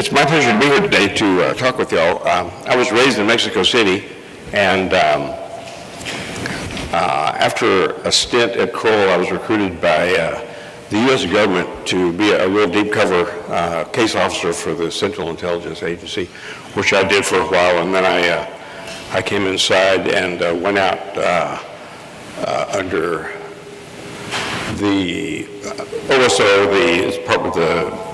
It's my pleasure to be here today to talk with y'all. I was raised in Mexico City, and after a stint at Kroll, I was recruited by the U.S. government to be a real deep cover case officer for the Central Intelligence Agency, which I did for a while, and then I came inside and went out under the OSO, the Department of the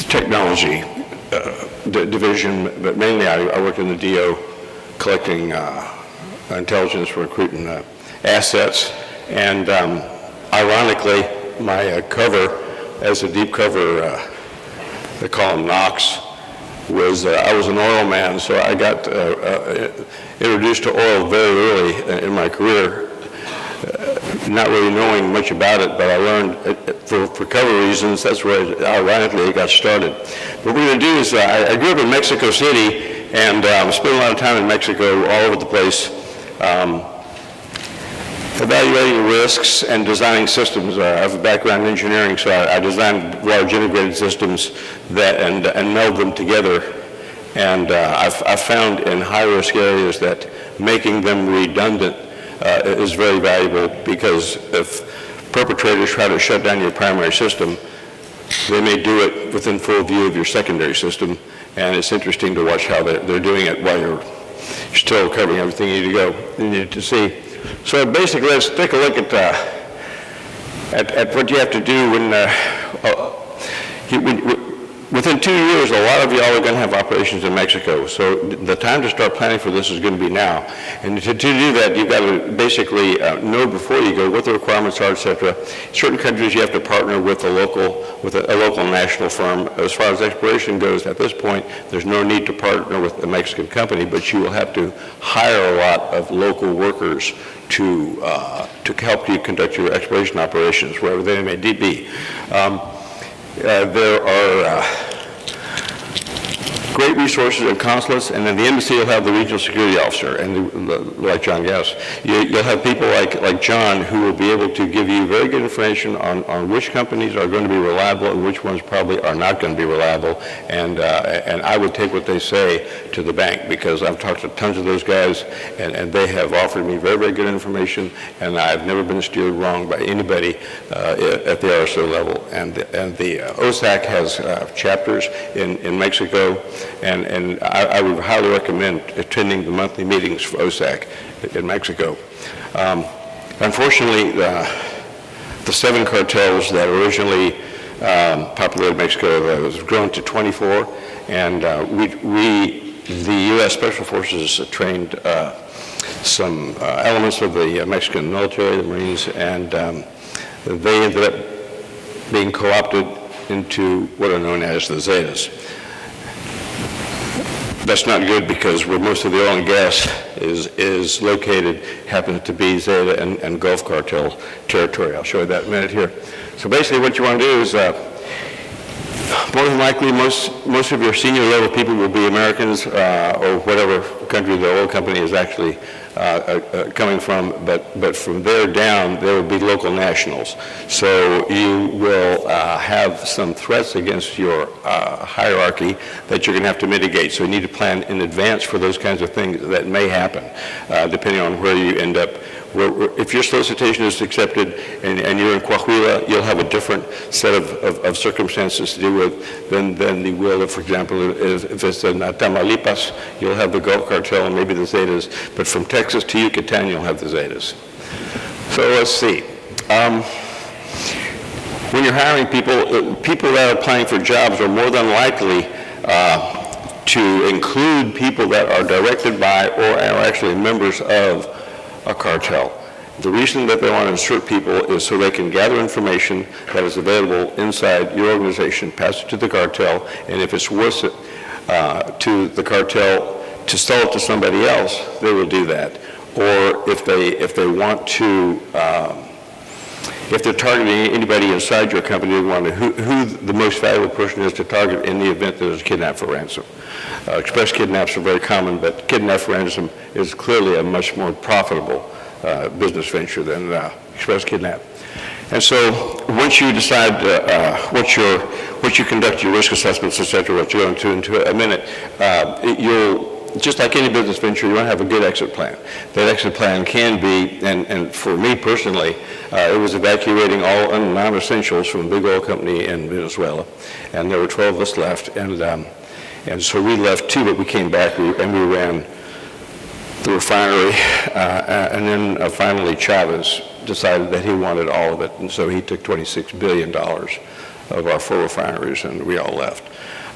Technology division, but mainly I worked in the DO collecting intelligence, recruiting assets, and ironically, my cover as a deep cover, they call them NOx, was I was an oil man, so I got introduced to oil very early in my career, not really knowing much about it, but I learned for cover reasons. That's where, ironically, it got started. What we're going to do is, I grew up in Mexico City and spent a lot of time in Mexico all over the place, evaluating risks and designing systems. I have a background in engineering, so I designed large integrated systems that and meld them together. And I've found in high-risk areas that making them redundant is very valuable, because if perpetrators try to shut down your primary system, they may do it within full view of your secondary system, and it's interesting to watch how they're doing it while you're still covering everything you need to see. So basically, let's take a look at what you have to do within 2 years. A lot of y'all are going to have operations in Mexico, so the time to start planning for this is going to be now. And to do that, you've got to basically know before you go what the requirements are, et cetera. Certain countries you have to partner with a local national firm. As far as exploration goes, at this point, there's no need to partner with a Mexican company, but you will have to hire a lot of local workers to help you conduct your exploration operations, wherever they may be. There are great resources at consulates, and then the embassy will have the regional security officer, and like John Gass. You'll have people like John who will be able to give you very good information on which companies are going to be reliable and which ones probably are not going to be reliable. And I would take what they say to the bank, because I've talked to tons of those guys, and they have offered me very, very good information, and I've never been steered wrong by anybody at the RSO level. And the OSAC has chapters in Mexico. And I would highly recommend attending the monthly meetings for OSAC in Mexico. Unfortunately, the 7 cartels that originally populated Mexico has grown to 24, and the U.S. Special Forces trained some elements of the Mexican military, the Marines, and they ended up being co-opted into what are known as the Zetas. That's not good, because where most of the oil and gas is located happens to be Zeta and Gulf Cartel territory. I'll show you that in a minute here. So basically what you want to do is, more than likely most of your senior level people will be Americans or whatever country the oil company is actually coming from, but from there down, there will be local nationals. So you will have some threats against your hierarchy that you're going to have to mitigate. So you need to plan in advance for those kinds of things that may happen, depending on where you end up. If your solicitation is accepted and you're in Coahuila, you'll have a different set of circumstances to deal with than you will, if, for example, if it's in Tamaulipas, you'll have the Gulf Cartel and maybe the Zetas, but from Texas to Yucatan, you'll have the Zetas. So let's see. When you're hiring people that are applying for jobs are more than likely to include people that are directed by or are actually members of a cartel. The reason that they want to insert people is so they can gather information that is available inside your organization, pass it to the cartel, and if it's worth it to the cartel to sell it to somebody else, they will do that. Or if they want to, if they're targeting anybody inside your company, they want to who the most valuable person is to target in the event that it's kidnapped for ransom. Express kidnaps are very common, but kidnap for ransom is clearly a much more profitable business venture than express kidnap. And so once you decide once you conduct your risk assessments, et cetera, which you'll go into a minute, just like any business venture, you want to have a good exit plan. That exit plan can be, and for me personally, it was evacuating all non-essentials from a big oil company in Venezuela, and there were 12 of us left, and so we left too, but we came back and we ran the refinery, and then finally Chavez decided that he wanted all of it, and so he took $26 billion of our 4 refineries, and we all left.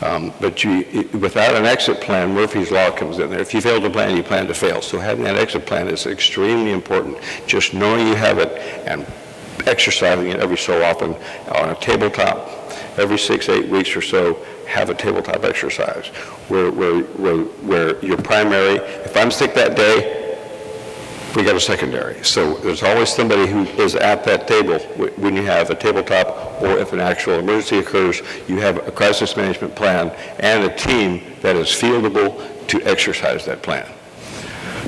But without an exit plan, Murphy's Law comes in there. If you fail to plan, you plan to fail. So having that exit plan is extremely important. Just knowing you have it and exercising it every so often on a tabletop, every 6-8 weeks or so, have a tabletop exercise where your primary, if I'm sick that day, we got a secondary. So there's always somebody who is at that table when you have a tabletop, or if an actual emergency occurs, you have a crisis management plan and a team that is fieldable to exercise that plan.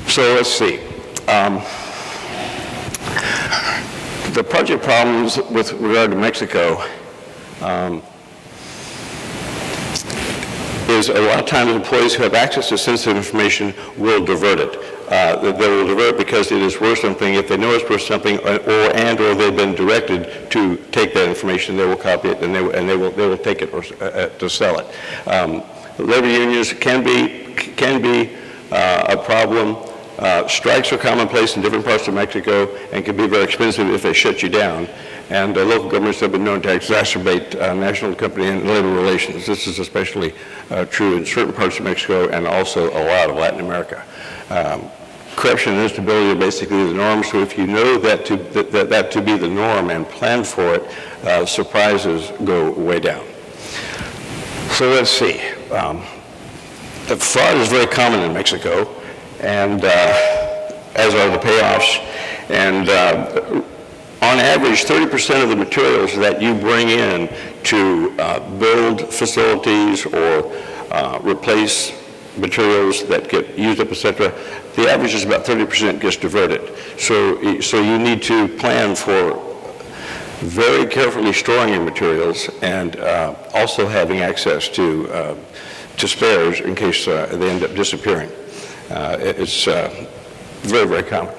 So let's see. The project problems with regard to Mexico is a lot of times employees who have access to sensitive information will divert it. They will divert it because it is worth something. If they know it's worth something, or they've been directed to take that information, they will copy it and they will take it to sell it. Labor unions can be a problem. Strikes are commonplace in different parts of Mexico and can be very expensive if they shut you down. And local governments have been known to exacerbate national company and labor relations. This is especially true in certain parts of Mexico and also a lot of Latin America. Corruption and instability are basically the norm, so if you know that to be the norm and plan for it, surprises go way down. So let's see. Fraud is very common in Mexico, and as are the payoffs. And on average, 30% of the materials that you bring in to build facilities or replace materials that get used up, etc., the average is about 30% gets diverted. So you need to plan for very carefully storing your materials and also having access to spares in case they end up disappearing. It's very, very common.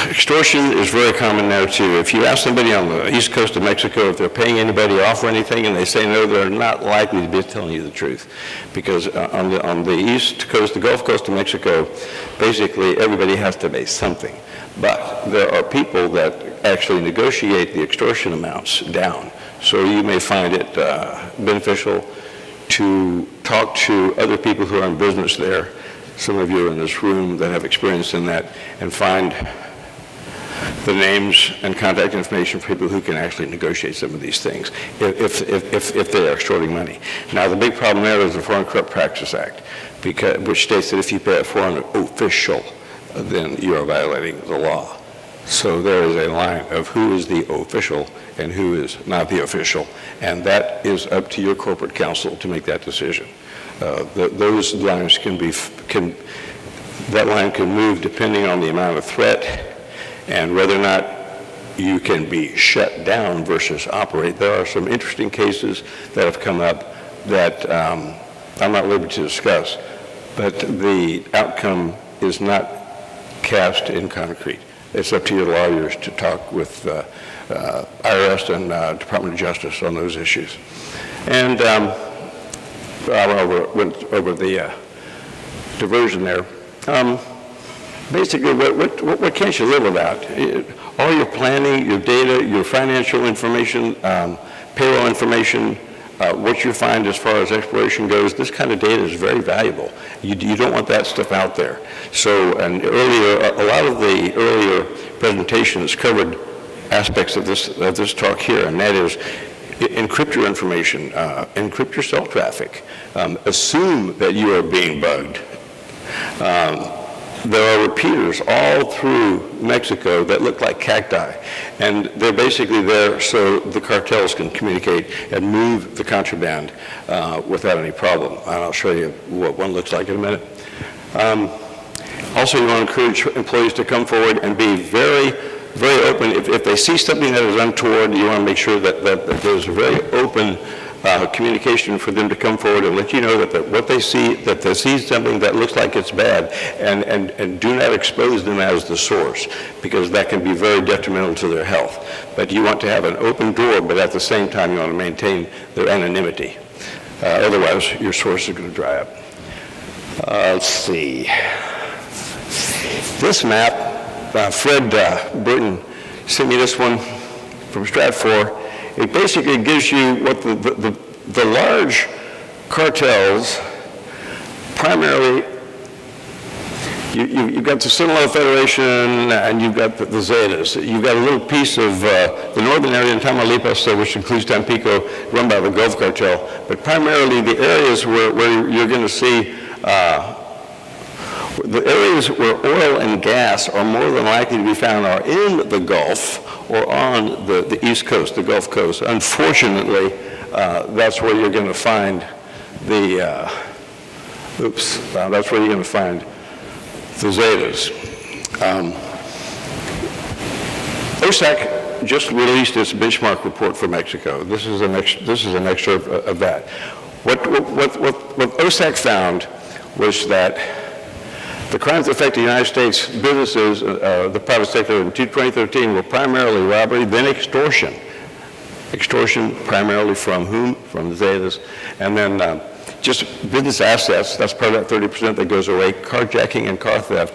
Extortion is very common there too. If you ask somebody on the east coast of Mexico if they're paying anybody off or anything and they say no, they're not likely to be telling you the truth. Because on the east coast, the Gulf Coast of Mexico, basically everybody has to pay something. But there are people that actually negotiate the extortion amounts down. So you may find it beneficial to talk to other people who are in business there. Some of you are in this room that have experience in that, and find the names and contact information for people who can actually negotiate some of these things if they are extorting money. Now, the big problem there is the Foreign Corrupt Practices Act, which states that if you pay a foreign official, then you are violating the law. So there is a line of who is the official and who is not the official, and that is up to your corporate counsel to make that decision. Those lines that line can move depending on the amount of threat and whether or not you can be shut down versus operate. There are some interesting cases that have come up that I'm not liberty to discuss, but the outcome is not cast in concrete. It's up to your lawyers to talk with IRS and Department of Justice on those issues. And I went over the diversion there. Basically, what can't you live without? All your planning, your data, your financial information, payroll information, what you find as far as exploration goes, this kind of data is very valuable. You don't want that stuff out there. So, and earlier, a lot of the earlier presentations covered aspects of this talk here, and that is encrypt your information, encrypt your cell traffic, assume that you are being bugged. There are repeaters all through Mexico that look like cacti, and they're basically there so the cartels can communicate and move the contraband without any problem. And I'll show you what one looks like in a minute. Also, you want to encourage employees to come forward and be very very open. If they see something that is untoward, you want to make sure that there's a very open communication for them to come forward and let you know that what they see, that they see something that looks like it's bad, and do not expose them as the source, because that can be very detrimental to their health. But you want to have an open door, but at the same time you want to maintain their anonymity. Otherwise, your source is going to dry up. Let's see. This map, Fred Burton sent me this one from Stratfor. It basically gives you what the large cartels, primarily, you've got the Sinaloa Federation and you've got the Zetas. You've got a little piece of the northern area in Tamaulipas, which includes Tampico, run by the Gulf Cartel. But primarily the areas where you're going to see the areas where oil and gas are more than likely to be found are in the Gulf or on the East Coast, the Gulf Coast. Unfortunately, that's where you're going to find the, that's where you're going to find the Zetas. OSAC just released its benchmark report for Mexico. This is an excerpt of that. What OSAC found was that the crimes that affect the United States businesses, the private sector in 2013 were primarily robbery, then extortion. Extortion primarily from whom? From the Zetas. And then just business assets, that's part of that 30% that goes away, carjacking and car theft.